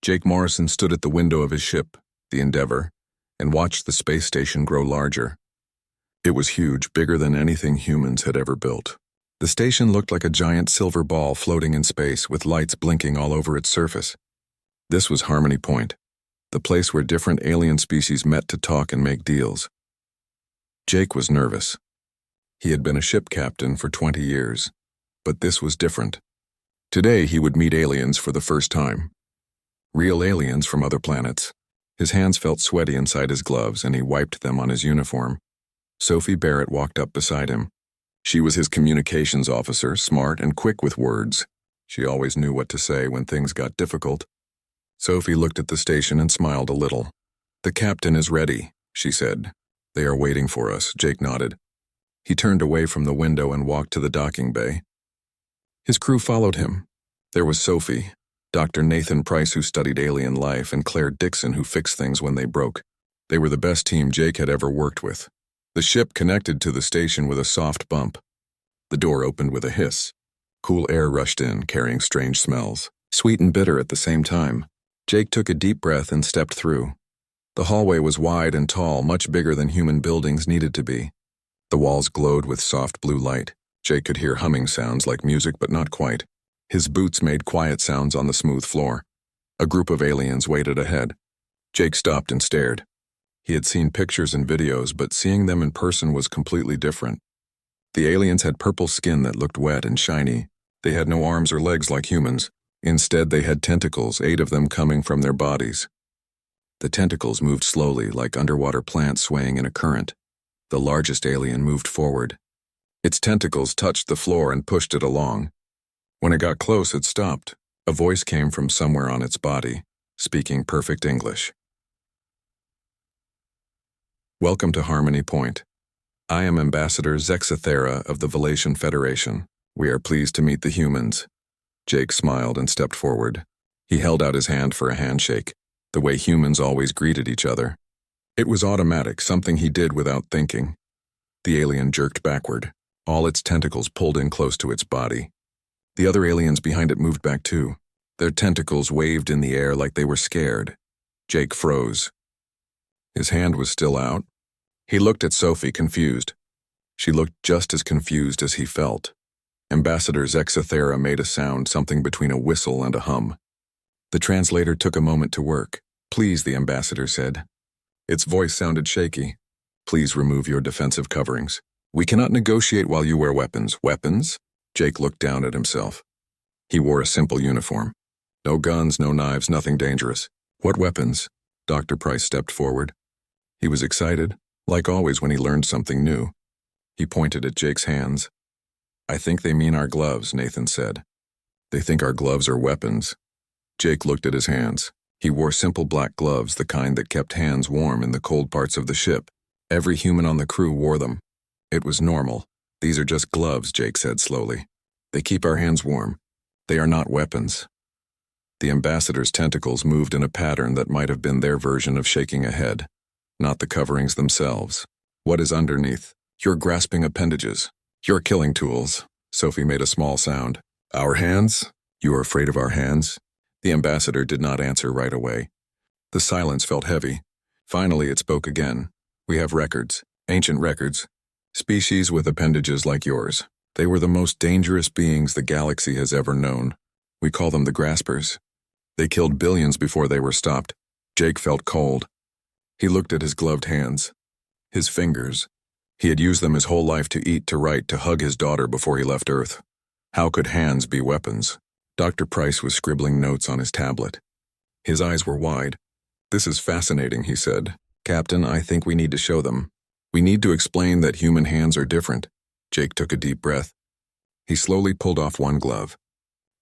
Jake Morrison stood at the window of his ship, the Endeavor, and watched the space station grow larger. It was huge, bigger than anything humans had ever built. The station looked like a giant silver ball floating in space with lights blinking all over its surface. This was Harmony Point, the place where different alien species met to talk and make deals. Jake was nervous. He had been a ship captain for 20 years, but this was different. Today he would meet aliens for the first time. Real aliens from other planets. His hands felt sweaty inside his gloves and he wiped them on his uniform. Sophie Barrett walked up beside him. She was his communications officer, smart and quick with words. She always knew what to say when things got difficult. Sophie looked at the station and smiled a little. "The captain is ready," she said. "They are waiting for us," Jake nodded. He turned away from the window and walked to the docking bay. His crew followed him. There was Sophie, Dr. Nathan Price who studied alien life, and Claire Dixon who fixed things when they broke. They were the best team Jake had ever worked with. The ship connected to the station with a soft bump. The door opened with a hiss. Cool air rushed in, carrying strange smells, sweet and bitter at the same time. Jake took a deep breath and stepped through. The hallway was wide and tall, much bigger than human buildings needed to be. The walls glowed with soft blue light. Jake could hear humming sounds like music, but not quite. His boots made quiet sounds on the smooth floor. A group of aliens waited ahead. Jake stopped and stared. He had seen pictures and videos, but seeing them in person was completely different. The aliens had purple skin that looked wet and shiny. They had no arms or legs like humans. Instead, they had tentacles, 8 of them coming from their bodies. The tentacles moved slowly, like underwater plants swaying in a current. The largest alien moved forward. Its tentacles touched the floor and pushed it along. When it got close, it stopped. A voice came from somewhere on its body, speaking perfect English. "Welcome to Harmony Point. I am Ambassador Zexathera of the Valation Federation. We are pleased to meet the humans." Jake smiled and stepped forward. He held out his hand for a handshake, the way humans always greeted each other. It was automatic, something he did without thinking. The alien jerked backward. All its tentacles pulled in close to its body. The other aliens behind it moved back too. Their tentacles waved in the air like they were scared. Jake froze. His hand was still out. He looked at Sophie, confused. She looked just as confused as he felt. Ambassador Zexathera made a sound, something between a whistle and a hum. The translator took a moment to work. "Please," the ambassador said. Its voice sounded shaky. "Please remove your defensive coverings. We cannot negotiate while you wear weapons." "Weapons?" Jake looked down at himself. He wore a simple uniform. No guns, no knives, nothing dangerous. "What weapons?" Dr. Price stepped forward. He was excited, like always when he learned something new. He pointed at Jake's hands. "I think they mean our gloves," Nathan said. "They think our gloves are weapons." Jake looked at his hands. He wore simple black gloves, the kind that kept hands warm in the cold parts of the ship. Every human on the crew wore them. It was normal. "These are just gloves," Jake said slowly. "They keep our hands warm. They are not weapons." The ambassador's tentacles moved in a pattern that might have been their version of shaking a head, not the coverings themselves. "What is underneath?" "Your grasping appendages. Your killing tools." Sophie made a small sound. "Our hands? You are afraid of our hands?" The ambassador did not answer right away. The silence felt heavy. Finally it spoke again. "We have records, ancient records. Species with appendages like yours. They were the most dangerous beings the galaxy has ever known. We call them the Graspers. They killed billions before they were stopped." Jake felt cold. He looked at his gloved hands. His fingers. He had used them his whole life to eat, to write, to hug his daughter before he left Earth. How could hands be weapons? Dr. Price was scribbling notes on his tablet. His eyes were wide. "This is fascinating," he said. "Captain, I think we need to show them. We need to explain that human hands are different." Jake took a deep breath. He slowly pulled off one glove.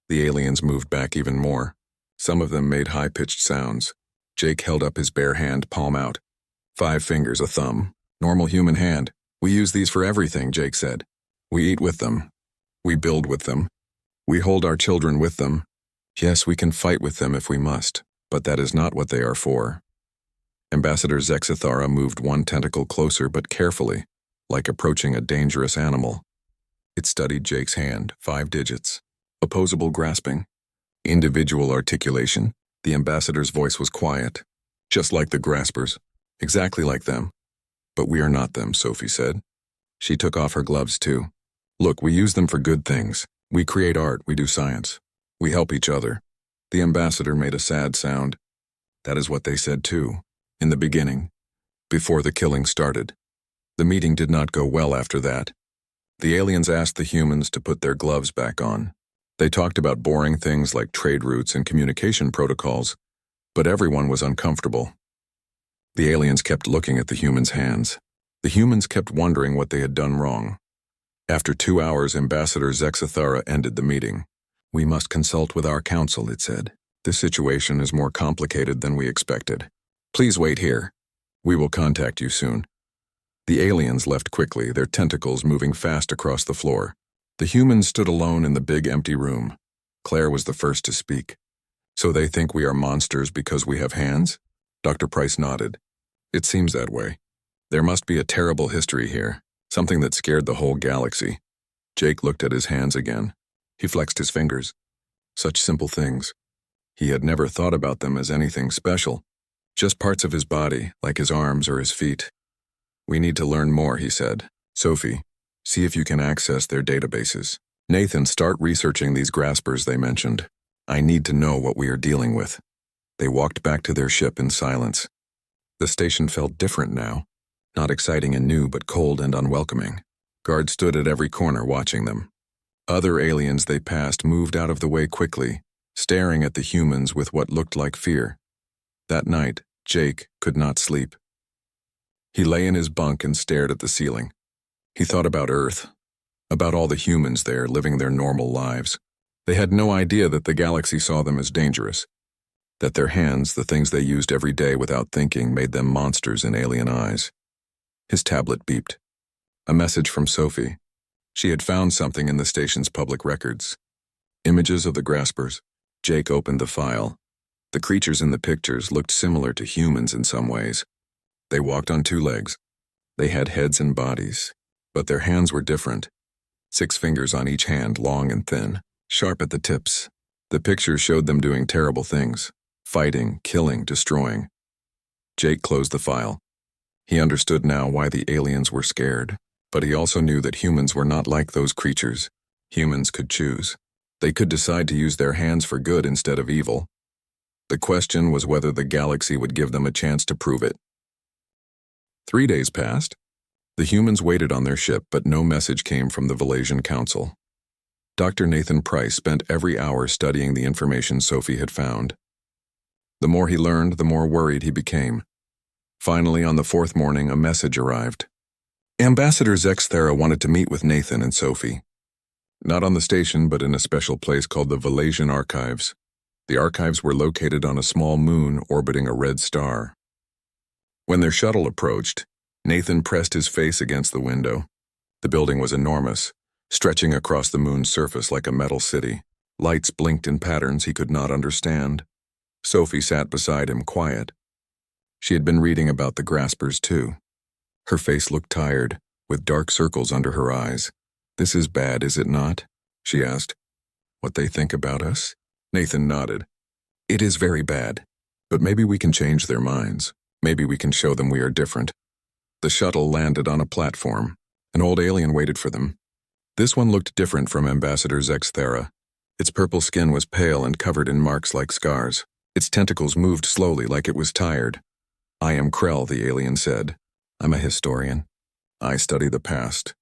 The aliens moved back even more. Some of them made high-pitched sounds. Jake held up his bare hand, palm out. 5 fingers, a thumb. Normal human hand. "We use these for everything," Jake said. "We eat with them. We build with them. We hold our children with them. Yes, we can fight with them if we must, but that is not what they are for." Ambassador Zexathera moved one tentacle closer but carefully, like approaching a dangerous animal. It studied Jake's hand, 5 digits. Opposable grasping. Individual articulation. The ambassador's voice was quiet. Just like the graspers. Exactly like them. But we are not them, Sophie said. She took off her gloves too. Look, we use them for good things. We create art, we do science. We help each other. The ambassador made a sad sound. That is what they said too, in the beginning, before the killing started. The meeting did not go well after that. The aliens asked the humans to put their gloves back on. They talked about boring things like trade routes and communication protocols, but everyone was uncomfortable. The aliens kept looking at the humans' hands. The humans kept wondering what they had done wrong. After 2 hours, Ambassador Zexathara ended the meeting. We must consult with our council, it said. This situation is more complicated than we expected. Please wait here. We will contact you soon. The aliens left quickly, their tentacles moving fast across the floor. The humans stood alone in the big empty room. Claire was the first to speak. So they think we are monsters because we have hands? Dr. Price nodded. It seems that way. There must be a terrible history here, something that scared the whole galaxy. Jake looked at his hands again. He flexed his fingers. Such simple things. He had never thought about them as anything special. Just parts of his body, like his arms or his feet. We need to learn more, he said. Sophie, see if you can access their databases. Nathan, start researching these graspers they mentioned. I need to know what we are dealing with. They walked back to their ship in silence. The station felt different now. Not exciting and new, but cold and unwelcoming. Guards stood at every corner watching them. Other aliens they passed moved out of the way quickly, staring at the humans with what looked like fear. That night, Jake could not sleep. He lay in his bunk and stared at the ceiling. He thought about Earth, about all the humans there living their normal lives. They had no idea that the galaxy saw them as dangerous, that their hands, the things they used every day without thinking, made them monsters in alien eyes. His tablet beeped. A message from Sophie. She had found something in the station's public records. Images of the graspers. Jake opened the file. The creatures in the pictures looked similar to humans in some ways. They walked on 2 legs. They had heads and bodies, but their hands were different. 6 fingers on each hand, long and thin, sharp at the tips. The pictures showed them doing terrible things, fighting, killing, destroying. Jake closed the file. He understood now why the aliens were scared, but he also knew that humans were not like those creatures. Humans could choose. They could decide to use their hands for good instead of evil. The question was whether the galaxy would give them a chance to prove it. 3 days passed. The humans waited on their ship, but no message came from the Valasian Council. Dr. Nathan Price spent every hour studying the information Sophie had found. The more he learned, the more worried he became. Finally, on the 4th morning, a message arrived. Ambassador Zexathara wanted to meet with Nathan and Sophie. Not on the station, but in a special place called the Valasian Archives. The archives were located on a small moon orbiting a red star. When their shuttle approached, Nathan pressed his face against the window. The building was enormous, stretching across the moon's surface like a metal city. Lights blinked in patterns he could not understand. Sophie sat beside him, quiet. She had been reading about the graspers too. Her face looked tired, with dark circles under her eyes. This is bad, is it not? She asked. What they think about us? Nathan nodded. It is very bad, but maybe we can change their minds. Maybe we can show them we are different. The shuttle landed on a platform. An old alien waited for them. This one looked different from Ambassador Zexathara. Its purple skin was pale and covered in marks like scars. Its tentacles moved slowly like it was tired. I am Krell, the alien said. I'm a historian. I study the past.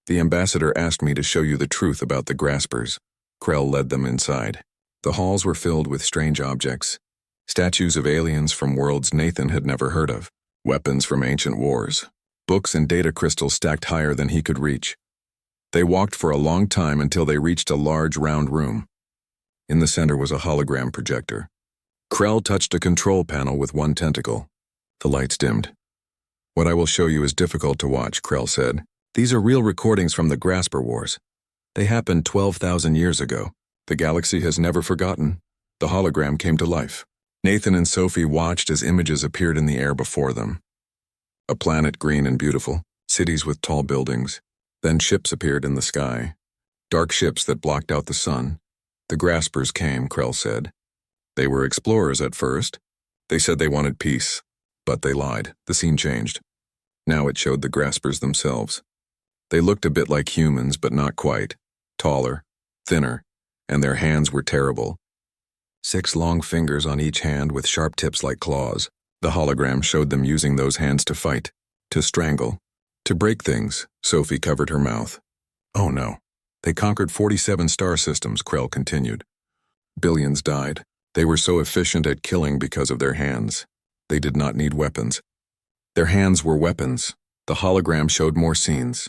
The ambassador asked me to show you the truth about the graspers. Krell led them inside. The halls were filled with strange objects. Statues of aliens from worlds Nathan had never heard of. Weapons from ancient wars. Books and data crystals stacked higher than he could reach. They walked for a long time until they reached a large round room. In the center was a hologram projector. Krell touched a control panel with one tentacle. The lights dimmed. What I will show you is difficult to watch, Krell said. These are real recordings from the Grasper Wars. They happened 12,000 years ago. The galaxy has never forgotten. The hologram came to life. Nathan and Sophie watched as images appeared in the air before them. A planet green and beautiful, cities with tall buildings. Then ships appeared in the sky. Dark ships that blocked out the sun. The Graspers came, Krell said. They were explorers at first. They said they wanted peace, but they lied. The scene changed. Now it showed the graspers themselves. They looked a bit like humans, but not quite. Taller, thinner, and their hands were terrible. 6 long fingers on each hand with sharp tips like claws. The hologram showed them using those hands to fight, to strangle, to break things. Sophie covered her mouth. Oh no. They conquered 47 star systems, Krell continued. Billions died. They were so efficient at killing because of their hands. They did not need weapons. Their hands were weapons. The hologram showed more scenes.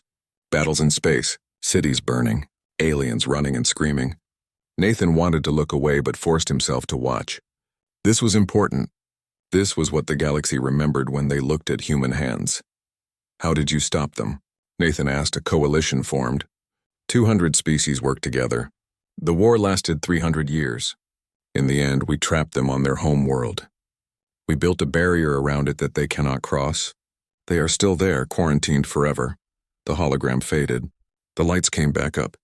Battles in space, cities burning, aliens running and screaming. Nathan wanted to look away but forced himself to watch. This was important. This was what the galaxy remembered when they looked at human hands. How did you stop them? Nathan asked. A coalition formed. 200 species worked together. The war lasted 300 years. In the end, we trapped them on their home world. We built a barrier around it that they cannot cross. They are still there, quarantined forever. The hologram faded. The lights came back up.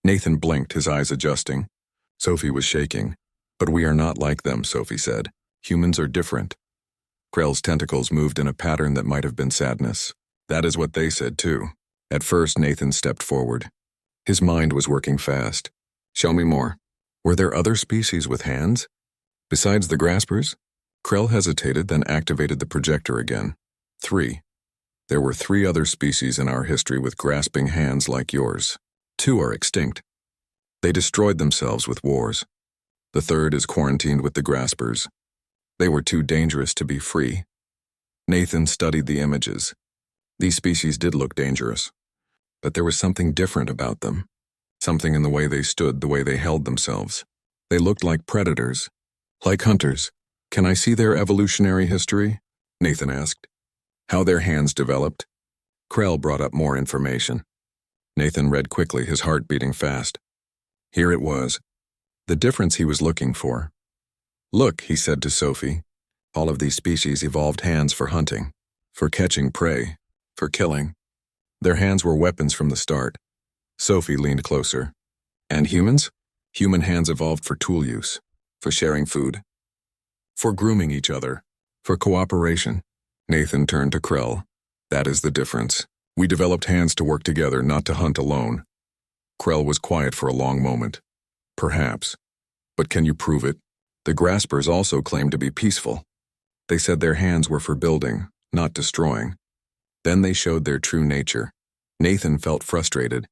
Nathan blinked, his eyes adjusting. Sophie was shaking. But we are not like them, Sophie said. Humans are different. Krell's tentacles moved in a pattern that might have been sadness. That is what they said too. At first, Nathan stepped forward. His mind was working fast. Show me more. Were there other species with hands? Besides the graspers? Krell hesitated, then activated the projector again. 3. There were 3 other species in our history with grasping hands like yours. 2 are extinct. They destroyed themselves with wars. The 3rd is quarantined with the graspers. They were too dangerous to be free. Nathan studied the images. These species did look dangerous, but there was something different about them. Something in the way they stood, the way they held themselves. They looked like predators, like hunters. Can I see their evolutionary history? Nathan asked. How their hands developed? Krell brought up more information. Nathan read quickly, his heart beating fast. Here it was. The difference he was looking for. Look, he said to Sophie. All of these species evolved hands for hunting, for catching prey, for killing. Their hands were weapons from the start. Sophie leaned closer. And humans? Human hands evolved for tool use, for sharing food, for grooming each other, for cooperation. Nathan turned to Krell. That is the difference. We developed hands to work together, not to hunt alone. Krell was quiet for a long moment. Perhaps. But can you prove it? The graspers also claimed to be peaceful. They said their hands were for building, not destroying. Then they showed their true nature. Nathan felt frustrated.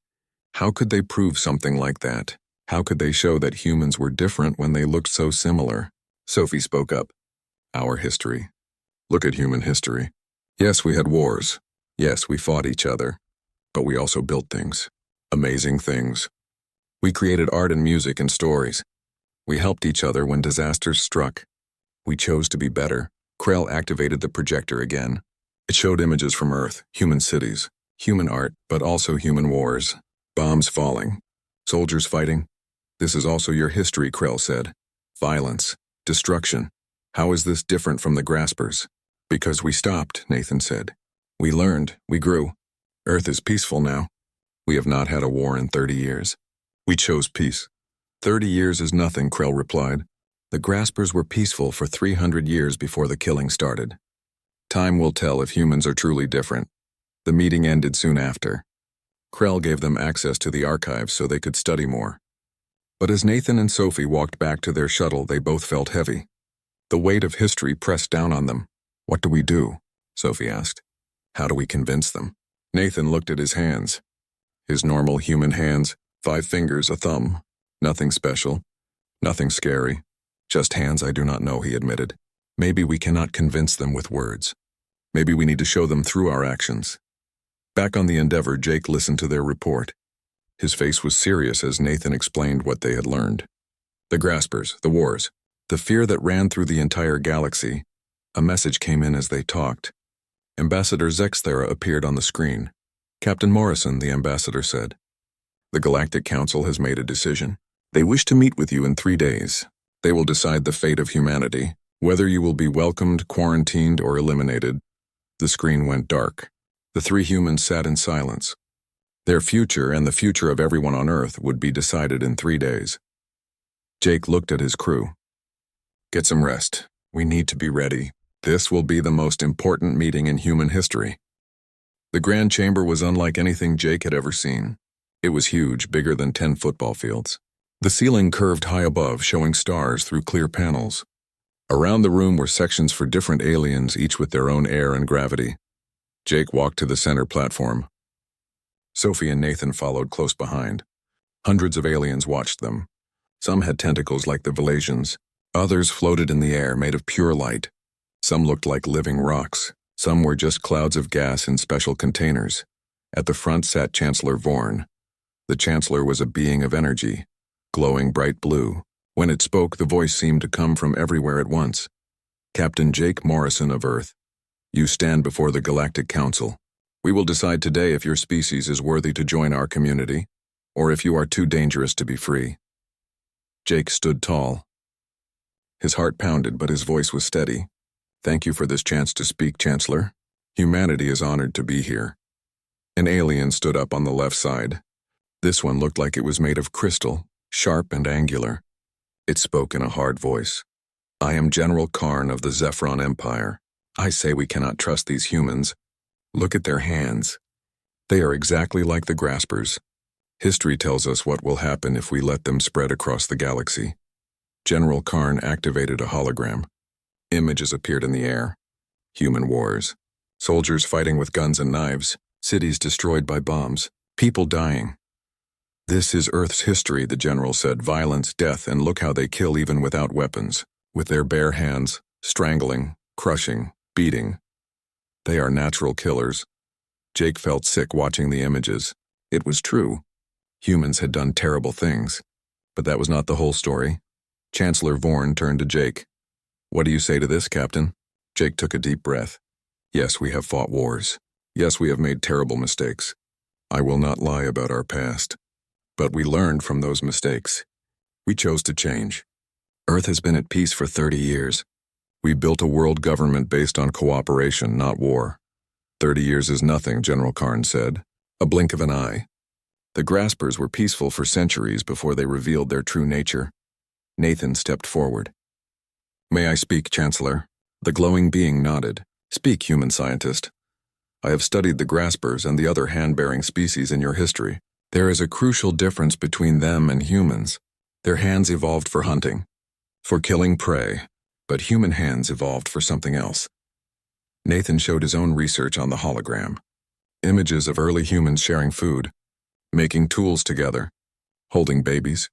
How could they prove something like that? How could they show that humans were different when they looked so similar? Sophie spoke up. Our history. Look at human history. Yes, we had wars. Yes, we fought each other. But we also built things. Amazing things. We created art and music and stories. We helped each other when disasters struck. We chose to be better. Krell activated the projector again. It showed images from Earth, human cities, human art, but also human wars. Bombs falling. Soldiers fighting. This is also your history, Krell said. Violence. Destruction. How is this different from the graspers? Because we stopped, Nathan said. We learned. We grew. Earth is peaceful now. We have not had a war in 30 years. We chose peace. 30 years is nothing, Krell replied. The graspers were peaceful for 300 years before the killing started. Time will tell if humans are truly different. The meeting ended soon after. Krell gave them access to the archives so they could study more. But as Nathan and Sophie walked back to their shuttle, they both felt heavy. The weight of history pressed down on them. What do we do? Sophie asked. How do we convince them? Nathan looked at his hands. His normal human hands, 5 fingers, a thumb. Nothing special. Nothing scary. Just hands I do not know, he admitted. Maybe we cannot convince them with words. Maybe we need to show them through our actions. Back on the Endeavor, Jake listened to their report. His face was serious as Nathan explained what they had learned. The graspers, the wars, the fear that ran through the entire galaxy. A message came in as they talked. Ambassador Zexthera appeared on the screen. Captain Morrison, the ambassador said. The Galactic Council has made a decision. They wish to meet with you in 3 days. They will decide the fate of humanity, whether you will be welcomed, quarantined, or eliminated. The screen went dark. The 3 humans sat in silence. Their future and the future of everyone on Earth would be decided in 3 days. Jake looked at his crew. Get some rest. We need to be ready. This will be the most important meeting in human history. The Grand Chamber was unlike anything Jake had ever seen. It was huge, bigger than 10 football fields. The ceiling curved high above, showing stars through clear panels. Around the room were sections for different aliens, each with their own air and gravity. Jake walked to the center platform. Sophie and Nathan followed close behind. Hundreds of aliens watched them. Some had tentacles like the Velasians. Others floated in the air, made of pure light. Some looked like living rocks. Some were just clouds of gas in special containers. At the front sat Chancellor Vorn. The Chancellor was a being of energy, glowing bright blue. When it spoke, the voice seemed to come from everywhere at once. Captain Jake Morrison of Earth, you stand before the Galactic Council. We will decide today if your species is worthy to join our community, or if you are too dangerous to be free. Jake stood tall. His heart pounded, but his voice was steady. Thank you for this chance to speak, Chancellor. Humanity is honored to be here. An alien stood up on the left side. This one looked like it was made of crystal, sharp and angular. It spoke in a hard voice. I am General Karn of the Zephyron Empire. I say we cannot trust these humans. Look at their hands. They are exactly like the graspers. History tells us what will happen if we let them spread across the galaxy. General Karn activated a hologram. Images appeared in the air. Human wars. Soldiers fighting with guns and knives. Cities destroyed by bombs. People dying. This is Earth's history, the general said. Violence, death, and look how they kill even without weapons. With their bare hands, strangling, crushing, beating. They are natural killers. Jake felt sick watching the images. It was true. Humans had done terrible things. But that was not the whole story. Chancellor Vorn turned to Jake. What do you say to this, Captain? Jake took a deep breath. Yes, we have fought wars. Yes, we have made terrible mistakes. I will not lie about our past. But we learned from those mistakes. We chose to change. Earth has been at peace for 30 years. We built a world government based on cooperation, not war. 30 years is nothing, General Karn said. A blink of an eye. The graspers were peaceful for centuries before they revealed their true nature. Nathan stepped forward. May I speak, Chancellor? The glowing being nodded. Speak, human scientist. I have studied the graspers and the other hand-bearing species in your history. There is a crucial difference between them and humans. Their hands evolved for hunting, for killing prey, but human hands evolved for something else. Nathan showed his own research on the hologram. Images of early humans sharing food, making tools together, holding babies,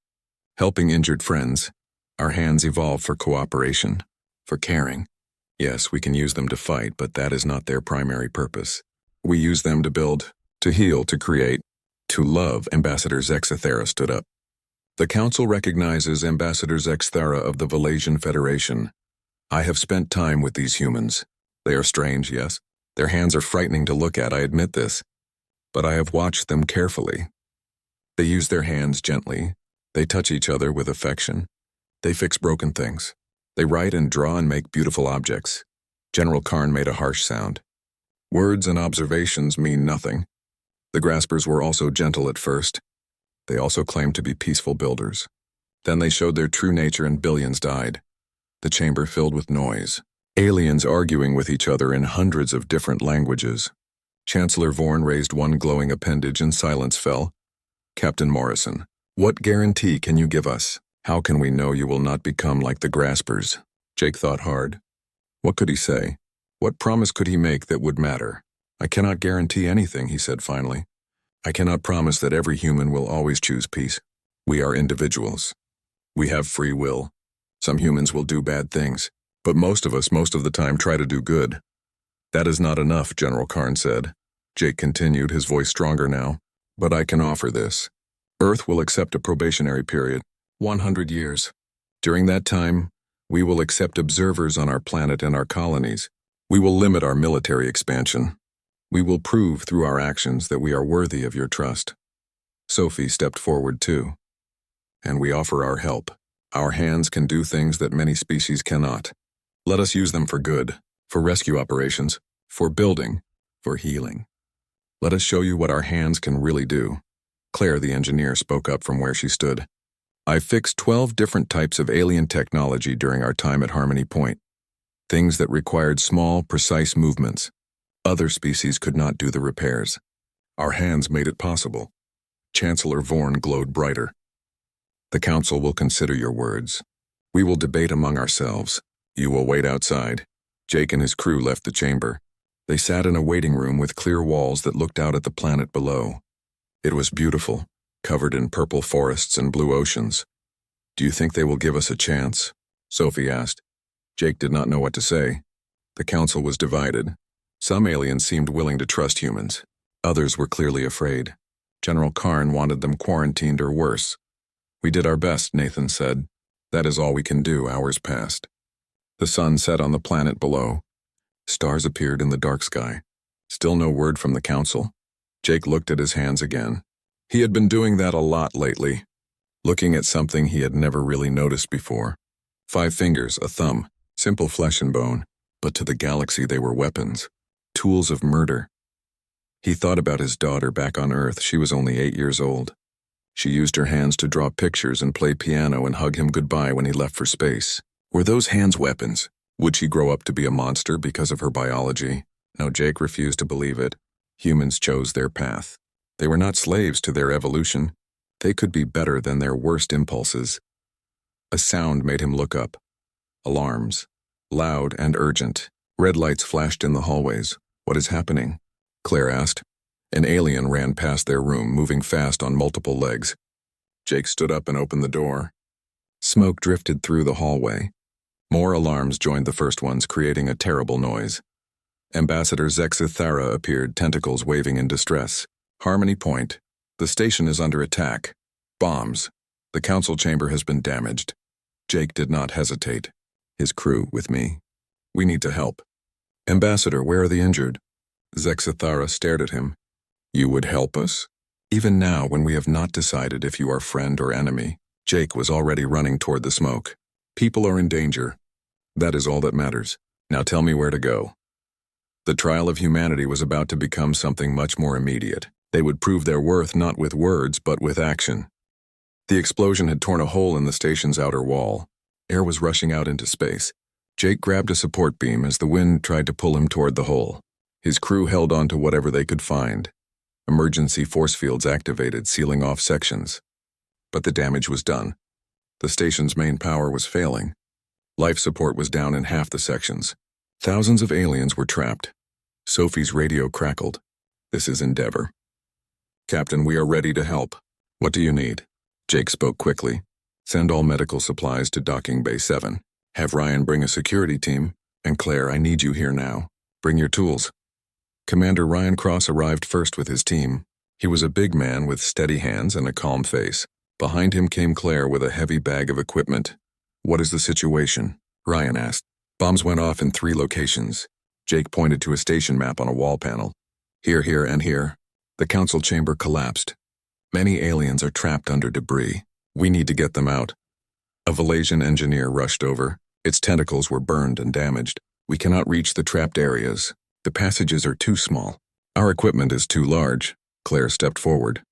helping injured friends. Our hands evolved for cooperation, for caring. Yes, we can use them to fight, but that is not their primary purpose. We use them to build, to heal, to create, to love. Ambassador Zexathera stood up. The Council recognizes Ambassador Zexathera of the Velasian Federation. I have spent time with these humans. They are strange, yes. Their hands are frightening to look at, I admit this. But I have watched them carefully. They use their hands gently. They touch each other with affection. They fix broken things. They write and draw and make beautiful objects. General Karn made a harsh sound. Words and observations mean nothing. The graspers were also gentle at first. They also claimed to be peaceful builders. Then they showed their true nature and billions died. The chamber filled with noise. Aliens arguing with each other in hundreds of different languages. Chancellor Vorn raised one glowing appendage and silence fell. Captain Morrison, what guarantee can you give us? How can we know you will not become like the graspers? Jake thought hard. What could he say? What promise could he make that would matter? I cannot guarantee anything, he said finally. I cannot promise that every human will always choose peace. We are individuals. We have free will. Some humans will do bad things, but most of us, most of the time, try to do good. That is not enough, General Karn said. Jake continued, his voice stronger now. But I can offer this. Earth will accept a probationary period, 100 years. During that time, we will accept observers on our planet and our colonies. We will limit our military expansion. We will prove through our actions that we are worthy of your trust. Sophie stepped forward too. And we offer our help. Our hands can do things that many species cannot. Let us use them for good, for rescue operations, for building, for healing. Let us show you what our hands can really do. Claire, the engineer, spoke up from where she stood. I fixed 12 different types of alien technology during our time at Harmony Point. Things that required small, precise movements. Other species could not do the repairs. Our hands made it possible. Chancellor Vorn glowed brighter. The Council will consider your words. We will debate among ourselves. You will wait outside. Jake and his crew left the chamber. They sat in a waiting room with clear walls that looked out at the planet below. It was beautiful, covered in purple forests and blue oceans. Do you think they will give us a chance? Sophie asked. Jake did not know what to say. The Council was divided. Some aliens seemed willing to trust humans. Others were clearly afraid. General Karn wanted them quarantined or worse. We did our best, Nathan said. That is all we can do. Hours passed. The sun set on the planet below. Stars appeared in the dark sky. Still no word from the Council. Jake looked at his hands again. He had been doing that a lot lately, looking at something he had never really noticed before. 5 fingers, a thumb, simple flesh and bone, but to the galaxy they were weapons, tools of murder. He thought about his daughter back on Earth. She was only 8 years old. She used her hands to draw pictures and play piano and hug him goodbye when he left for space. Were those hands weapons? Would she grow up to be a monster because of her biology? No, Jake refused to believe it. Humans chose their path. They were not slaves to their evolution. They could be better than their worst impulses. A sound made him look up. Alarms. Loud and urgent. Red lights flashed in the hallways. What is happening? Claire asked. An alien ran past their room, moving fast on multiple legs. Jake stood up and opened the door. Smoke drifted through the hallway. More alarms joined the first ones, creating a terrible noise. Ambassador Zexithara appeared, tentacles waving in distress. Harmony Point. The station is under attack. Bombs. The council chamber has been damaged. Jake did not hesitate. His crew with me. We need to help. Ambassador, where are the injured? Zexithara stared at him. You would help us? Even now, when we have not decided if you are friend or enemy. Jake was already running toward the smoke. People are in danger. That is all that matters. Now tell me where to go. The trial of humanity was about to become something much more immediate. They would prove their worth not with words, but with action. The explosion had torn a hole in the station's outer wall. Air was rushing out into space. Jake grabbed a support beam as the wind tried to pull him toward the hole. His crew held on to whatever they could find. Emergency force fields activated, sealing off sections. But the damage was done. The station's main power was failing. Life support was down in half the sections. Thousands of aliens were trapped. Sophie's radio crackled. This is Endeavor. Captain, we are ready to help. What do you need? Jake spoke quickly. Send all medical supplies to Docking Bay 7. Have Ryan bring a security team. And Claire, I need you here now. Bring your tools. Commander Ryan Cross arrived first with his team. He was a big man with steady hands and a calm face. Behind him came Claire with a heavy bag of equipment. What is the situation? Ryan asked. Bombs went off in 3 locations. Jake pointed to a station map on a wall panel. Here, here, and here. The council chamber collapsed. Many aliens are trapped under debris. We need to get them out. A Valasian engineer rushed over. Its tentacles were burned and damaged. We cannot reach the trapped areas. The passages are too small. Our equipment is too large. Claire stepped forward.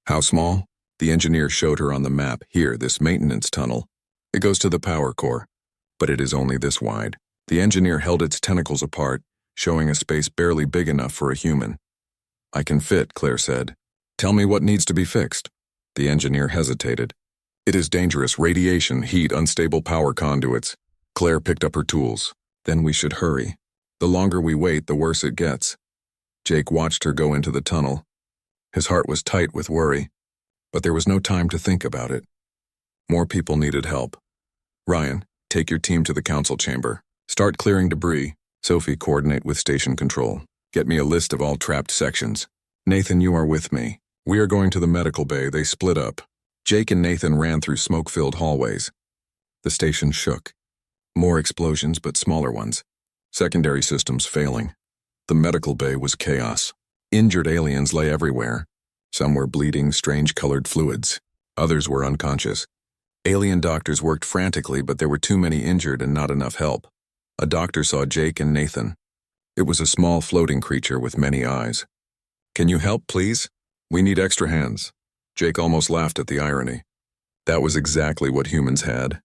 How small? The engineer showed her on the map. Here, this maintenance tunnel. It goes to the power core, but it is only this wide. The engineer held its tentacles apart, showing a space barely big enough for a human. I can fit, Claire said. Tell me what needs to be fixed. The engineer hesitated. It is dangerous. Radiation, heat, unstable power conduits. Claire picked up her tools. Then we should hurry. The longer we wait, the worse it gets. Jake watched her go into the tunnel. His heart was tight with worry, but there was no time to think about it. More people needed help. Ryan, take your team to the council chamber. Start clearing debris. Sophie, coordinate with station control. Get me a list of all trapped sections. Nathan, you are with me. We are going to the medical bay. They split up. Jake and Nathan ran through smoke-filled hallways. The station shook. More explosions, but smaller ones. Secondary systems failing. The medical bay was chaos. Injured aliens lay everywhere. Some were bleeding strange-colored fluids. Others were unconscious. Alien doctors worked frantically, but there were too many injured and not enough help. A doctor saw Jake and Nathan. It was a small floating creature with many eyes. Can you help, please? We need extra hands. Jake almost laughed at the irony. That was exactly what humans had.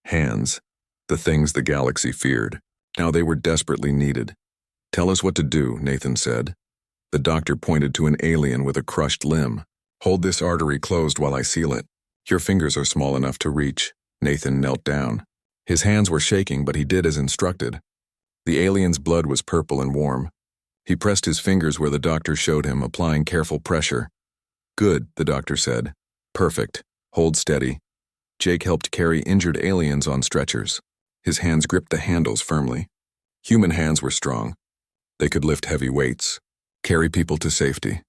Hands. The things the galaxy feared. Now they were desperately needed. "Tell us what to do," Nathan said. The doctor pointed to an alien with a crushed limb. "Hold this artery closed while I seal it. Your fingers are small enough to reach." Nathan knelt down. His hands were shaking, but he did as instructed. The alien's blood was purple and warm. He pressed his fingers where the doctor showed him, applying careful pressure. "Good," the doctor said. "Perfect. Hold steady." Jake helped carry injured aliens on stretchers. His hands gripped the handles firmly. Human hands were strong. They could lift heavy weights, carry people to safety.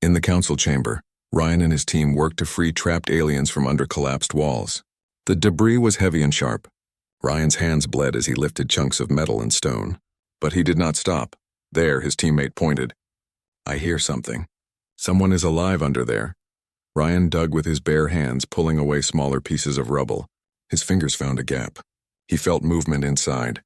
In the council chamber, Ryan and his team worked to free trapped aliens from under collapsed walls. The debris was heavy and sharp. Ryan's hands bled as he lifted chunks of metal and stone. But he did not stop. There, his teammate pointed. "I hear something. Someone is alive under there." Ryan dug with his bare hands, pulling away smaller pieces of rubble. His fingers found a gap. He felt movement inside.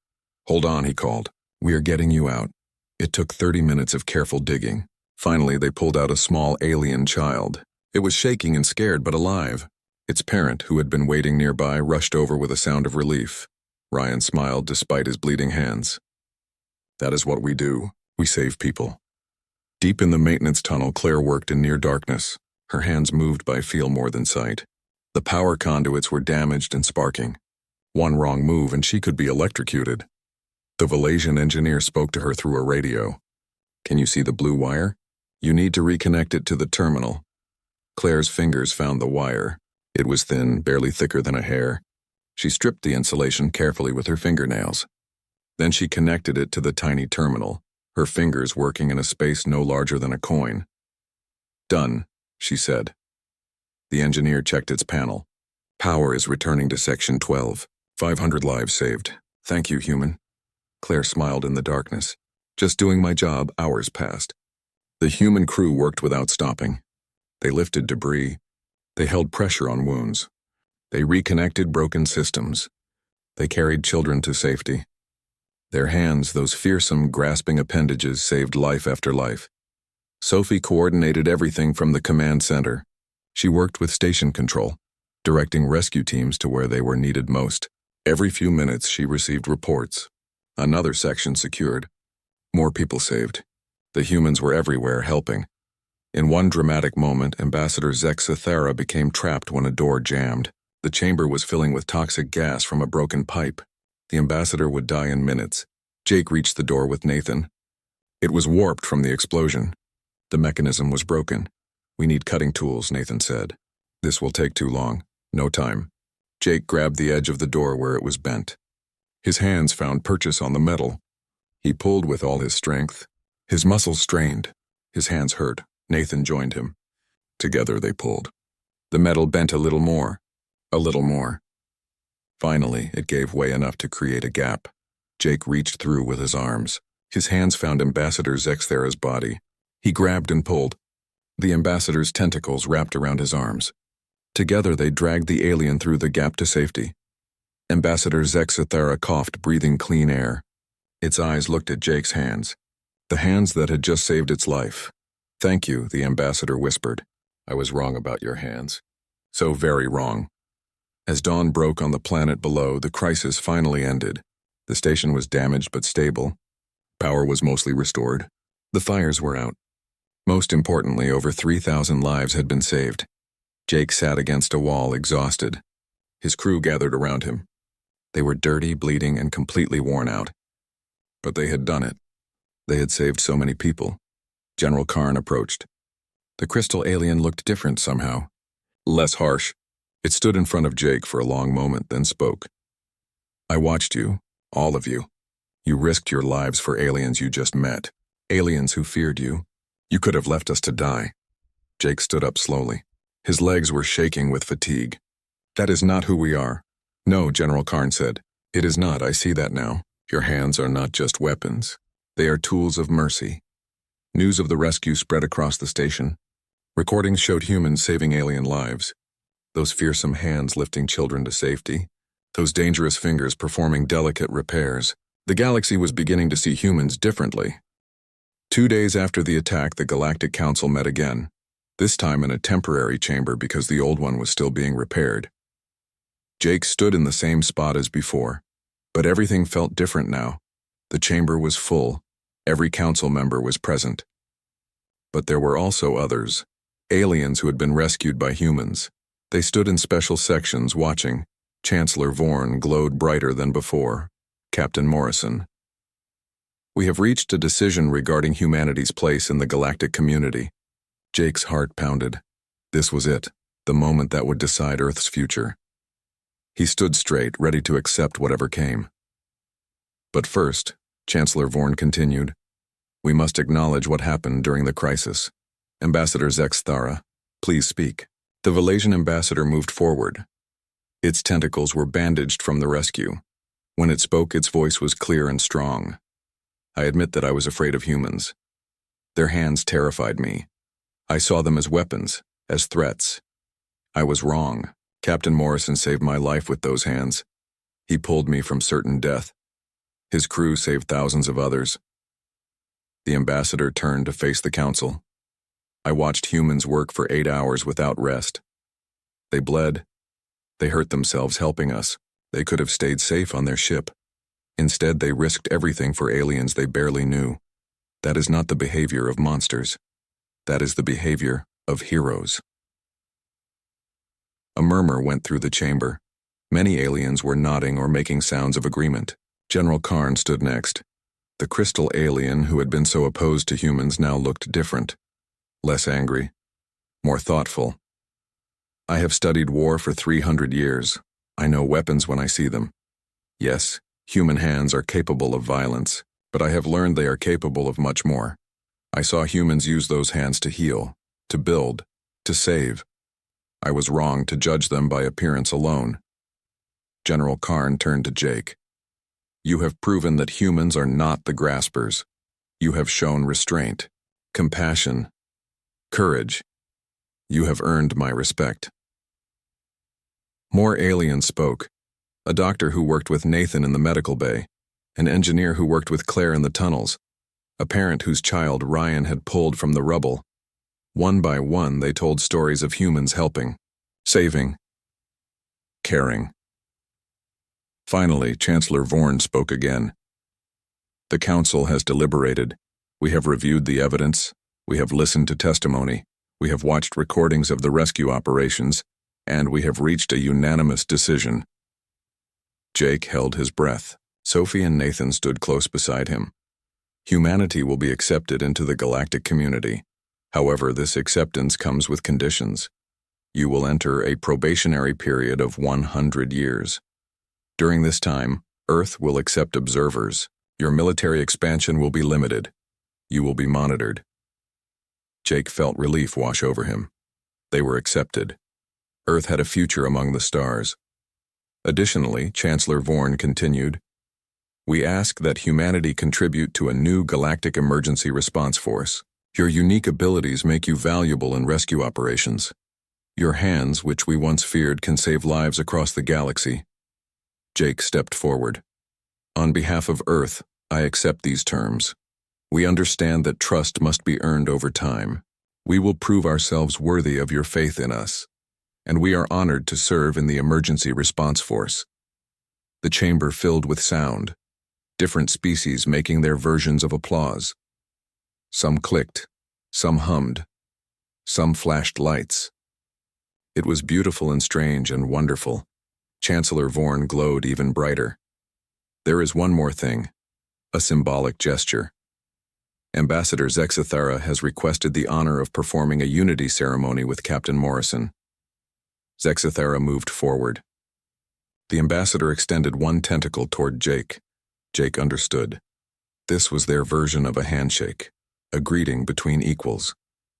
"Hold on," he called. "We are getting you out." It took 30 minutes of careful digging. Finally, they pulled out a small alien child. It was shaking and scared, but alive. Its parent, who had been waiting nearby, rushed over with a sound of relief. Ryan smiled despite his bleeding hands. "That is what we do. We save people." Deep in the maintenance tunnel, Claire worked in near darkness. Her hands moved by feel more than sight. The power conduits were damaged and sparking. One wrong move and she could be electrocuted. The Valasian engineer spoke to her through a radio. "Can you see the blue wire? You need to reconnect it to the terminal." Claire's fingers found the wire. It was thin, barely thicker than a hair. She stripped the insulation carefully with her fingernails. Then she connected it to the tiny terminal, her fingers working in a space no larger than a coin. "Done," she said. The engineer checked its panel. "Power is returning to Section 12. 500 lives saved. Thank you, human." Claire smiled in the darkness. "Just doing my job." Hours passed. The human crew worked without stopping. They lifted debris. They held pressure on wounds. They reconnected broken systems. They carried children to safety. Their hands, those fearsome, grasping appendages, saved life after life. Sophie coordinated everything from the command center. She worked with station control, directing rescue teams to where they were needed most. Every few minutes, she received reports. Another section secured. More people saved. The humans were everywhere, helping. In one dramatic moment, Ambassador Zexathera became trapped when a door jammed. The chamber was filling with toxic gas from a broken pipe. The ambassador would die in minutes. Jake reached the door with Nathan. It was warped from the explosion. The mechanism was broken. "We need cutting tools," Nathan said. "This will take too long. No time." Jake grabbed the edge of the door where it was bent. His hands found purchase on the metal. He pulled with all his strength. His muscles strained. His hands hurt. Nathan joined him. Together they pulled. The metal bent a little more. A little more. Finally, it gave way enough to create a gap. Jake reached through with his arms. His hands found Ambassador Zexthera's body. He grabbed and pulled. The ambassador's tentacles wrapped around his arms. Together they dragged the alien through the gap to safety. Ambassador Zexathera coughed, breathing clean air. Its eyes looked at Jake's hands. The hands that had just saved its life. "Thank you," the ambassador whispered. "I was wrong about your hands. So very wrong." As dawn broke on the planet below, the crisis finally ended. The station was damaged but stable. Power was mostly restored. The fires were out. Most importantly, over 3,000 lives had been saved. Jake sat against a wall, exhausted. His crew gathered around him. They were dirty, bleeding, and completely worn out. But they had done it. They had saved so many people. General Karn approached. The crystal alien looked different somehow. Less harsh. It stood in front of Jake for a long moment, then spoke. "I watched you, all of you. You risked your lives for aliens you just met. Aliens who feared you. You could have left us to die." Jake stood up slowly. His legs were shaking with fatigue. "That is not who we are." "No," General Karn said. "It is not. I see that now. Your hands are not just weapons. They are tools of mercy." News of the rescue spread across the station. Recordings showed humans saving alien lives. Those fearsome hands lifting children to safety. Those dangerous fingers performing delicate repairs. The galaxy was beginning to see humans differently. 2 days after the attack, the Galactic Council met again. this time in a temporary chamber because the old one was still being repaired. Jake stood in the same spot as before, but everything felt different now. The chamber was full, every council member was present. But there were also others, aliens who had been rescued by humans. They stood in special sections watching. Chancellor Vorn glowed brighter than before. Captain Morrison. We have reached a decision regarding humanity's place in the galactic community. Jake's heart pounded. This was it, the moment that would decide Earth's future. He stood straight, ready to accept whatever came. But first, Chancellor Vorn continued, we must acknowledge what happened during the crisis. Ambassador Zexthara, please speak. The Valasian ambassador moved forward. Its tentacles were bandaged from the rescue. When it spoke, its voice was clear and strong. I admit that I was afraid of humans. Their hands terrified me. I saw them as weapons, as threats. I was wrong. Captain Morrison saved my life with those hands. He pulled me from certain death. His crew saved thousands of others. The ambassador turned to face the council. I watched humans work for 8 hours without rest. They bled. They hurt themselves helping us. They could have stayed safe on their ship. Instead, they risked everything for aliens they barely knew. That is not the behavior of monsters. That is the behavior of heroes. A murmur went through the chamber. Many aliens were nodding or making sounds of agreement. General Karn stood next. The crystal alien who had been so opposed to humans now looked different. Less angry. More thoughtful. I have studied war for 300 years. I know weapons when I see them. Yes, human hands are capable of violence, but I have learned they are capable of much more. I saw humans use those hands to heal, to build, to save. I was wrong to judge them by appearance alone. General Karn turned to Jake. You have proven that humans are not the graspers. You have shown restraint, compassion, courage. You have earned my respect. More aliens spoke. A doctor who worked with Nathan in the medical bay, an engineer who worked with Claire in the tunnels, a parent whose child Ryan had pulled from the rubble. One by one, they told stories of humans helping, saving, caring. Finally, Chancellor Vorn spoke again. The Council has deliberated. We have reviewed the evidence. We have listened to testimony. We have watched recordings of the rescue operations, and we have reached a unanimous decision. Jake held his breath. Sophie and Nathan stood close beside him. Humanity will be accepted into the galactic community. However, this acceptance comes with conditions. You will enter a probationary period of 100 years. During this time, Earth will accept observers. Your military expansion will be limited. You will be monitored. Jake felt relief wash over him. They were accepted. Earth had a future among the stars. Additionally, Chancellor Vorn continued, we ask that humanity contribute to a new galactic emergency response force. Your unique abilities make you valuable in rescue operations. Your hands, which we once feared, can save lives across the galaxy. Jake stepped forward. On behalf of Earth, I accept these terms. We understand that trust must be earned over time. We will prove ourselves worthy of your faith in us, and we are honored to serve in the emergency response force. The chamber filled with sound, different species making their versions of applause. Some clicked, some hummed, some flashed lights. It was beautiful and strange and wonderful. Chancellor Vorn glowed even brighter. There is one more thing, a symbolic gesture. Ambassador Zexthara has requested the honor of performing a unity ceremony with Captain Morrison. Zexthara moved forward. The ambassador extended one tentacle toward Jake. Jake understood. This was their version of a handshake, a greeting between equals.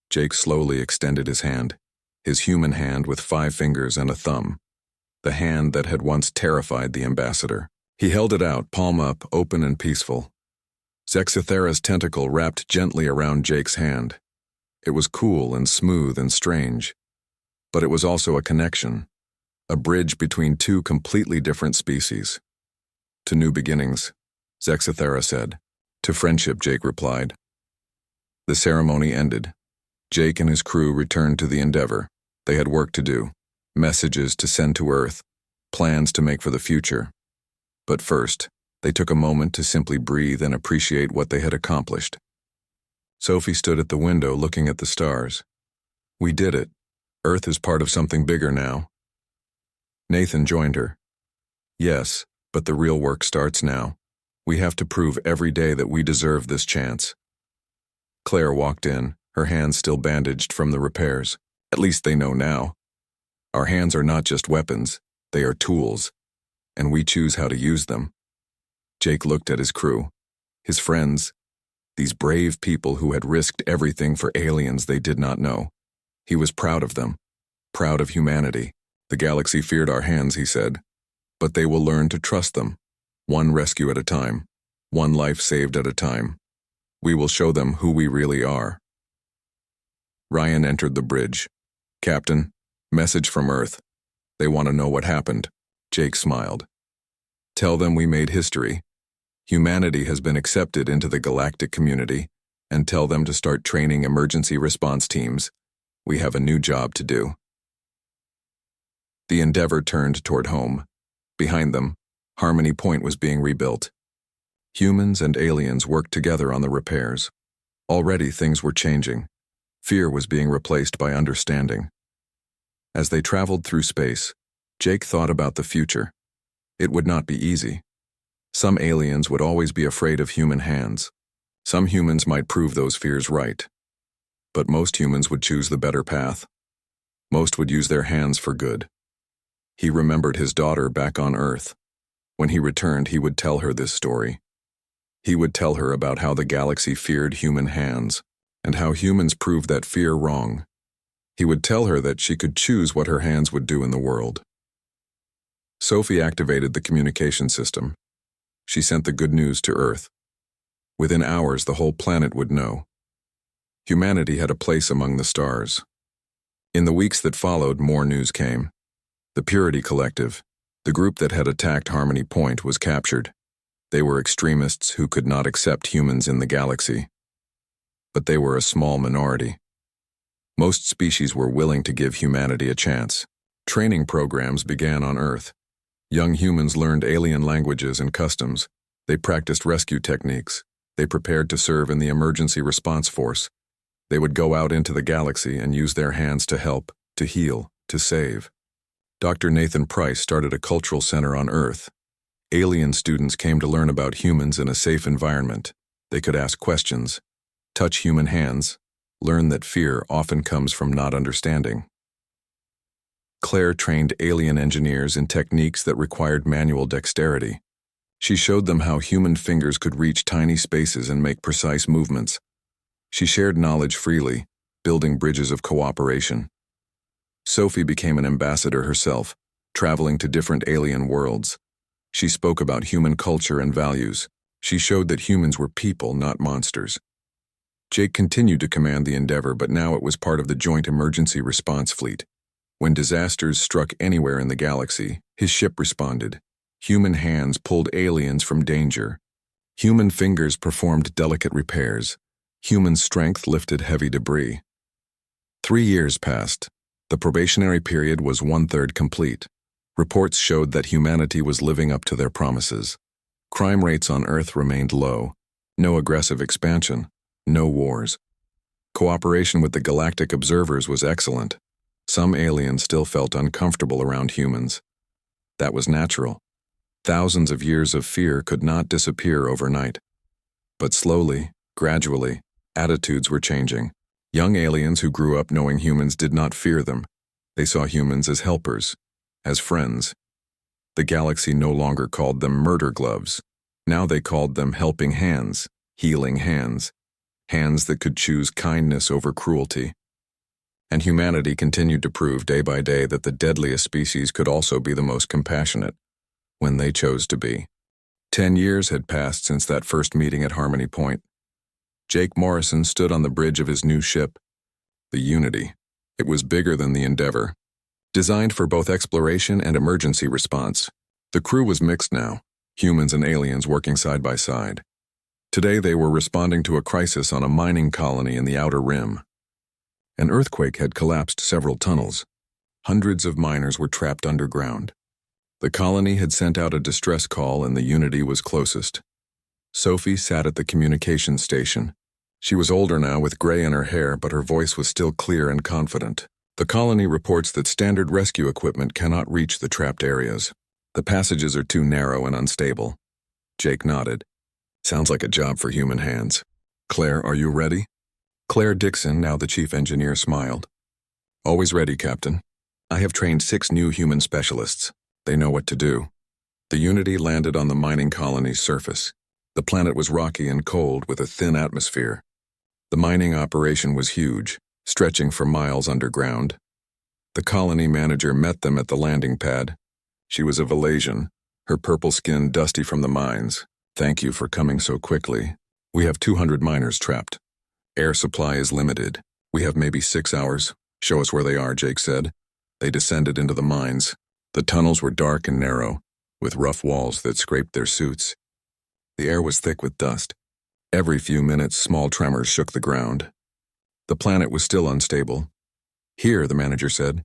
Jake slowly extended his hand, his human hand with 5 fingers and a thumb, the hand that had once terrified the ambassador. He held it out, palm up, open and peaceful. Zexthara's tentacle wrapped gently around Jake's hand. It was cool and smooth and strange, but it was also a connection, a bridge between 2 completely different species. To new beginnings, Zexthara said. To friendship, Jake replied. The ceremony ended. Jake and his crew returned to the Endeavor. They had work to do, messages to send to Earth, plans to make for the future. But first, they took a moment to simply breathe and appreciate what they had accomplished. Sophie stood at the window looking at the stars. "We did it. Earth is part of something bigger now." Nathan joined her. "Yes, but the real work starts now. We have to prove every day that we deserve this chance." Claire walked in, her hands still bandaged from the repairs. "At least they know now. Our hands are not just weapons, they are tools, and we choose how to use them." Jake looked at his crew, his friends, these brave people who had risked everything for aliens they did not know. He was proud of them, proud of humanity. "The galaxy feared our hands," he said, "but they will learn to trust them, one rescue at a time, one life saved at a time. We will show them who we really are." Ryan entered the bridge. "Captain, message from Earth. They want to know what happened." Jake smiled. "Tell them we made history. Humanity has been accepted into the galactic community, and tell them to start training emergency response teams. We have a new job to do." The Endeavor turned toward home. Behind them, Harmony Point was being rebuilt. Humans and aliens worked together on the repairs. Already things were changing. Fear was being replaced by understanding. As they traveled through space, Jake thought about the future. It would not be easy. Some aliens would always be afraid of human hands. Some humans might prove those fears right. But most humans would choose the better path. Most would use their hands for good. He remembered his daughter back on Earth. When he returned, he would tell her this story. He would tell her about how the galaxy feared human hands, and how humans proved that fear wrong. He would tell her that she could choose what her hands would do in the world. Sophie activated the communication system. She sent the good news to Earth. Within hours, the whole planet would know. Humanity had a place among the stars. In the weeks that followed, more news came. The Purity Collective, the group that had attacked Harmony Point, was captured. They were extremists who could not accept humans in the galaxy. But they were a small minority. Most species were willing to give humanity a chance. Training programs began on Earth. Young humans learned alien languages and customs. They practiced rescue techniques. They prepared to serve in the emergency response force. They would go out into the galaxy and use their hands to help, to heal, to save. Dr. Nathan Price started a cultural center on Earth. Alien students came to learn about humans in a safe environment. They could ask questions, touch human hands, learn that fear often comes from not understanding. Claire trained alien engineers in techniques that required manual dexterity. She showed them how human fingers could reach tiny spaces and make precise movements. She shared knowledge freely, building bridges of cooperation. Sophie became an ambassador herself, traveling to different alien worlds. She spoke about human culture and values. She showed that humans were people, not monsters. Jake continued to command the Endeavor, but now it was part of the Joint Emergency Response Fleet. When disasters struck anywhere in the galaxy, his ship responded. Human hands pulled aliens from danger. Human fingers performed delicate repairs. Human strength lifted heavy debris. 3 years passed. The probationary period was 1/3 complete. Reports showed that humanity was living up to their promises. Crime rates on Earth remained low. No aggressive expansion. No wars. Cooperation with the galactic observers was excellent. Some aliens still felt uncomfortable around humans. That was natural. Thousands of years of fear could not disappear overnight. But slowly, gradually, attitudes were changing. Young aliens who grew up knowing humans did not fear them. They saw humans as helpers, as friends. The galaxy no longer called them murder gloves. Now they called them helping hands, healing hands, hands that could choose kindness over cruelty. And humanity continued to prove day by day that the deadliest species could also be the most compassionate, when they chose to be. 10 years had passed since that first meeting at Harmony Point. Jake Morrison stood on the bridge of his new ship, the Unity. It was bigger than the Endeavor. Designed for both exploration and emergency response, the crew was mixed now, humans and aliens working side by side. Today they were responding to a crisis on a mining colony in the Outer Rim. An earthquake had collapsed several tunnels. Hundreds of miners were trapped underground. The colony had sent out a distress call and the Unity was closest. Sophie sat at the communication station. She was older now with gray in her hair, but her voice was still clear and confident. The colony reports that standard rescue equipment cannot reach the trapped areas. The passages are too narrow and unstable. Jake nodded. Sounds like a job for human hands. Claire, are you ready? Claire Dixon, now the chief engineer, smiled. Always ready, Captain. I have trained 6 new human specialists. They know what to do. The Unity landed on the mining colony's surface. The planet was rocky and cold with a thin atmosphere. The mining operation was huge, stretching for miles underground. The colony manager met them at the landing pad. She was of Valasian, her purple skin dusty from the mines. Thank you for coming so quickly. We have 200 miners trapped. Air supply is limited. We have maybe 6 hours. Show us where they are, Jake said. They descended into the mines. The tunnels were dark and narrow, with rough walls that scraped their suits. The air was thick with dust. Every few minutes, small tremors shook the ground. The planet was still unstable. Here, the manager said,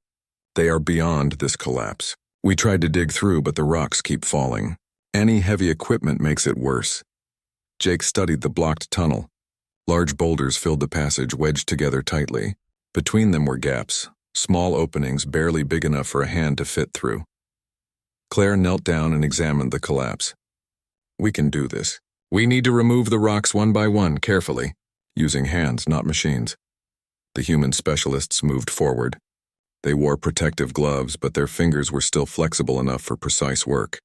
they are beyond this collapse. We tried to dig through, but the rocks keep falling. Any heavy equipment makes it worse. Jake studied the blocked tunnel. Large boulders filled the passage, wedged together tightly. Between them were gaps, small openings barely big enough for a hand to fit through. Claire knelt down and examined the collapse. We can do this. We need to remove the rocks one by one, carefully, using hands, not machines. The human specialists moved forward. They wore protective gloves, but their fingers were still flexible enough for precise work.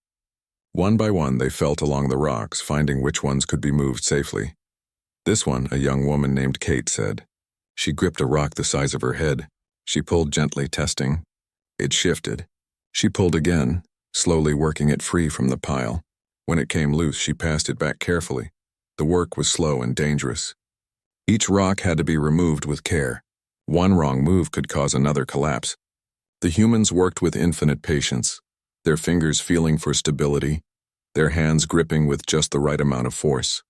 One by one, they felt along the rocks, finding which ones could be moved safely. This one, a young woman named Kate said. She gripped a rock the size of her head. She pulled gently, testing. It shifted. She pulled again, slowly working it free from the pile. When it came loose, she passed it back carefully. The work was slow and dangerous. Each rock had to be removed with care. One wrong move could cause another collapse. The humans worked with infinite patience, their fingers feeling for stability, their hands gripping with just the right amount of force.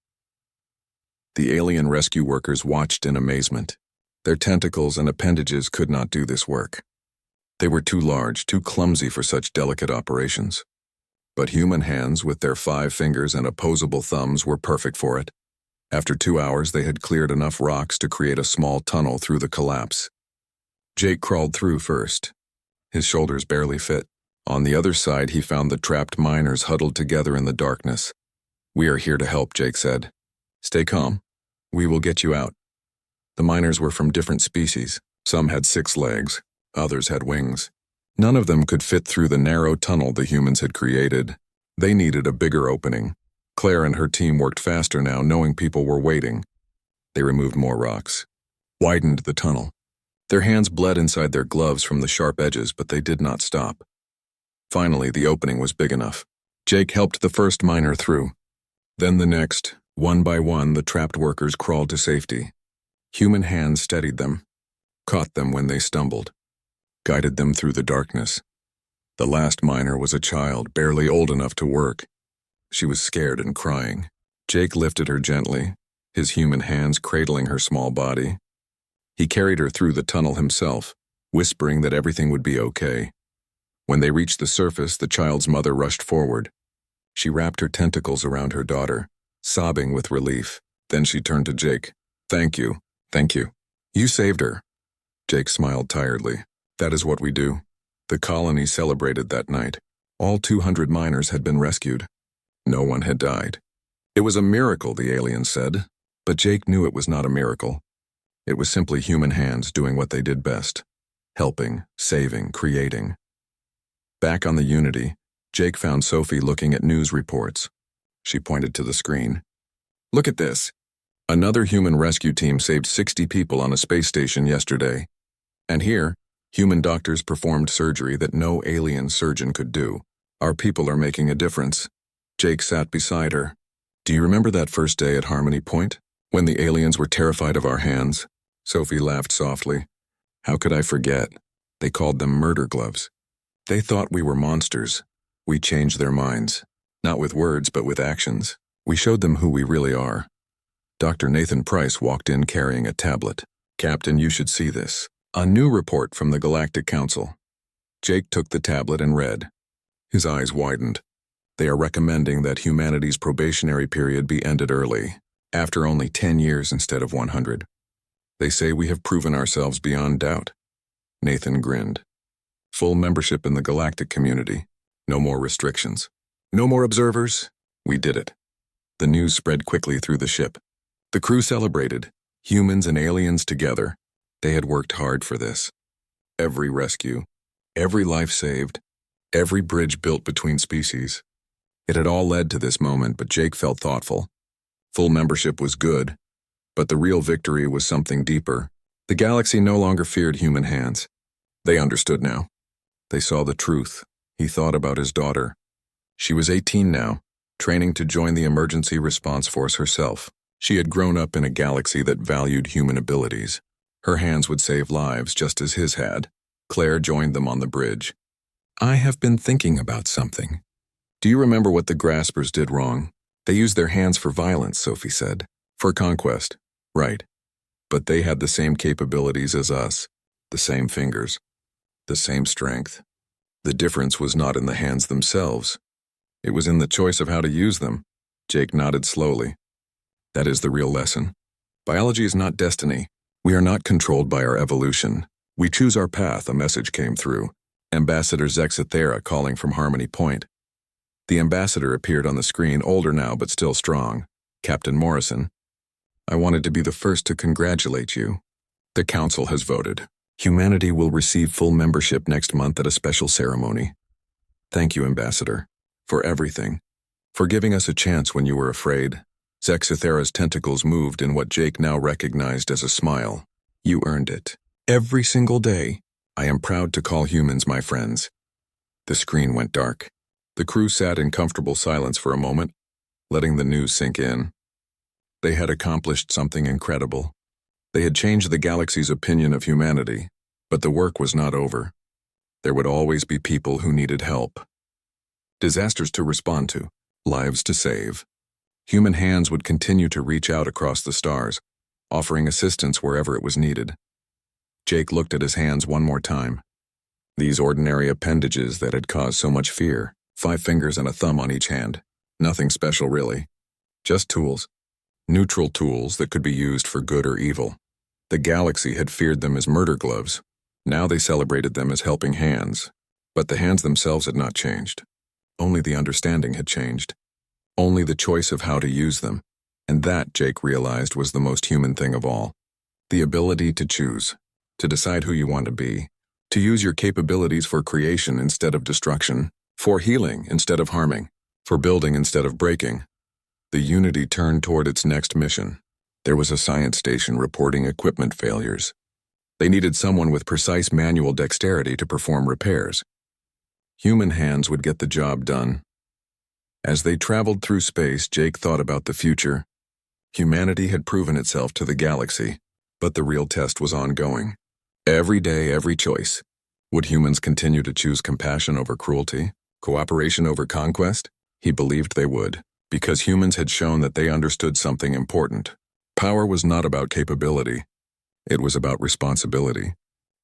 The alien rescue workers watched in amazement. Their tentacles and appendages could not do this work. They were too large, too clumsy for such delicate operations. But human hands with their 5 fingers and opposable thumbs were perfect for it. After 2 hours, they had cleared enough rocks to create a small tunnel through the collapse. Jake crawled through first. His shoulders barely fit. On the other side, he found the trapped miners huddled together in the darkness. We are here to help, Jake said. Stay calm. We will get you out. The miners were from different species. Some had 6 legs, others had wings. None of them could fit through the narrow tunnel the humans had created. They needed a bigger opening. Claire and her team worked faster now, knowing people were waiting. They removed more rocks, widened the tunnel. Their hands bled inside their gloves from the sharp edges, but they did not stop. Finally, the opening was big enough. Jake helped the first miner through. Then the next. One by one, the trapped workers crawled to safety. Human hands steadied them, caught them when they stumbled, guided them through the darkness. The last miner was a child, barely old enough to work. She was scared and crying. Jake lifted her gently, his human hands cradling her small body. He carried her through the tunnel himself, whispering that everything would be okay. When they reached the surface, the child's mother rushed forward. She wrapped her tentacles around her daughter, sobbing with relief. Then she turned to Jake. Thank you. Thank you. You saved her. Jake smiled tiredly. That is what we do. The colony celebrated that night. All 200 miners had been rescued. No one had died. It was a miracle, the alien said, but Jake knew it was not a miracle. It was simply human hands doing what they did best. Helping, saving, creating. Back on the Unity, Jake found Sophie looking at news reports. She pointed to the screen. Look at this. Another human rescue team saved 60 people on a space station yesterday. And here, human doctors performed surgery that no alien surgeon could do. Our people are making a difference. Jake sat beside her. Do you remember that first day at Harmony Point, when the aliens were terrified of our hands? Sophie laughed softly. How could I forget? They called them murder gloves. They thought we were monsters. We changed their minds. Not with words, but with actions. We showed them who we really are. Dr. Nathan Price walked in carrying a tablet. Captain, you should see this. A new report from the Galactic Council. Jake took the tablet and read. His eyes widened. They are recommending that humanity's probationary period be ended early, after only 10 years instead of 100. They say we have proven ourselves beyond doubt. Nathan grinned. Full membership in the galactic community. No more restrictions. No more observers. We did it. The news spread quickly through the ship. The crew celebrated, humans and aliens together. They had worked hard for this. Every rescue, every life saved, every bridge built between species. It had all led to this moment, but Jake felt thoughtful. Full membership was good, but the real victory was something deeper. The galaxy no longer feared human hands. They understood now. They saw the truth. He thought about his daughter. She was 18 now, training to join the emergency response force herself. She had grown up in a galaxy that valued human abilities. Her hands would save lives just as his had. Claire joined them on the bridge. I have been thinking about something. Do you remember what the Graspers did wrong? They used their hands for violence, Sophie said. For conquest. Right. But they had the same capabilities as us. The same fingers. The same strength. The difference was not in the hands themselves. It was in the choice of how to use them. Jake nodded slowly. That is the real lesson. Biology is not destiny. We are not controlled by our evolution. We choose our path, a message came through. Ambassador Zexathera calling from Harmony Point. The ambassador appeared on the screen, older now but still strong. Captain Morrison. I wanted to be the first to congratulate you. The council has voted. Humanity will receive full membership next month at a special ceremony. Thank you, Ambassador, for everything. For giving us a chance when you were afraid. Zexathera's tentacles moved in what Jake now recognized as a smile. You earned it. Every single day, I am proud to call humans my friends. The screen went dark. The crew sat in comfortable silence for a moment, letting the news sink in. They had accomplished something incredible. They had changed the galaxy's opinion of humanity, but the work was not over. There would always be people who needed help. Disasters to respond to, lives to save. Human hands would continue to reach out across the stars, offering assistance wherever it was needed. Jake looked at his hands one more time. These ordinary appendages that had caused so much fear, 5 fingers and a thumb on each hand. Nothing special, really. Just tools. Neutral tools that could be used for good or evil. The galaxy had feared them as murder gloves. Now they celebrated them as helping hands. But the hands themselves had not changed. Only the understanding had changed. Only the choice of how to use them. And that, Jake realized, was the most human thing of all. The ability to choose. To decide who you want to be. To use your capabilities for creation instead of destruction. For healing instead of harming. For building instead of breaking. The Unity turned toward its next mission. There was a science station reporting equipment failures. They needed someone with precise manual dexterity to perform repairs. Human hands would get the job done. As they traveled through space, Jake thought about the future. Humanity had proven itself to the galaxy, but the real test was ongoing. Every day, every choice. Would humans continue to choose compassion over cruelty, cooperation over conquest? He believed they would, because humans had shown that they understood something important. Power was not about capability. It was about responsibility.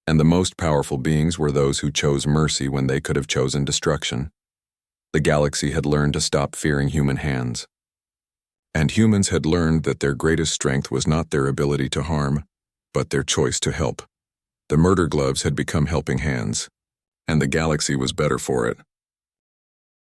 And the most powerful beings were those who chose mercy when they could have chosen destruction. The galaxy had learned to stop fearing human hands. And humans had learned that their greatest strength was not their ability to harm, but their choice to help. The murder gloves had become helping hands, and the galaxy was better for it.